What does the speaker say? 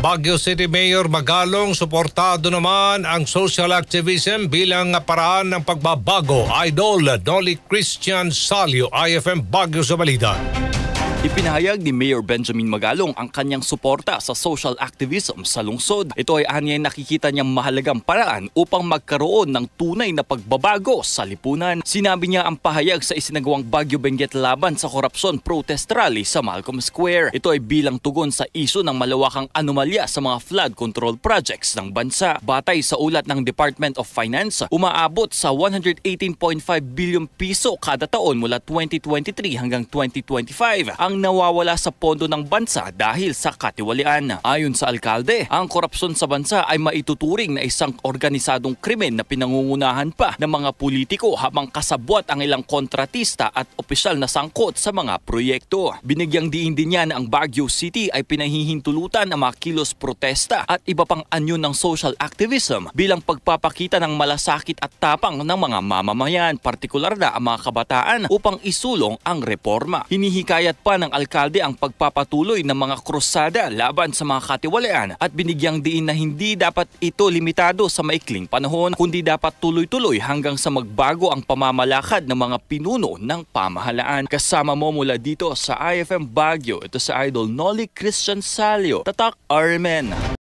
Baguio City Mayor Magalong, suportado naman ang social activism bilang paraan ng pagbabago. Idol Noli Christian Salio, IFM Baguio sa balita. Ipinahayag ni Mayor Benjamin Magalong ang kanyang suporta sa social activism sa lungsod. Ito ay anyay nakikita niyang mahalagang paraan upang magkaroon ng tunay na pagbabago sa lipunan. Sinabi niya ang pahayag sa isinagawang Baguio Benguet laban sa korupsyon protest rally sa Malcolm Square. Ito ay bilang tugon sa isu ng malawakang anomalya sa mga flood control projects ng bansa. Batay sa ulat ng Department of Finance, umaabot sa 118.5 billion piso kada taon mula 2023 hanggang 2025 ang nawawala sa pondo ng bansa dahil sa katiwalian. Ayon sa alkalde, ang korupsyon sa bansa ay maituturing na isang organisadong krimen na pinangungunahan pa ng mga politiko habang kasabwat ang ilang kontratista at opisyal na sangkot sa mga proyekto. Binigyang diin din niya na ang Baguio City ay pinahihintulutan ng mga kilos protesta at iba pang anyo ng social activism bilang pagpapakita ng malasakit at tapang ng mga mamamayan, partikular na ang mga kabataan upang isulong ang reforma. Hinihikayat pa ng alkalde ang pagpapatuloy ng mga krusada laban sa mga katiwalian at binigyang diin na hindi dapat ito limitado sa maikling panahon kundi dapat tuloy-tuloy hanggang sa magbago ang pamamalakad ng mga pinuno ng pamahalaan. Kasama mo mula dito sa IFM Baguio, ito sa Idol Noli Christian Salio, Tatak Armen.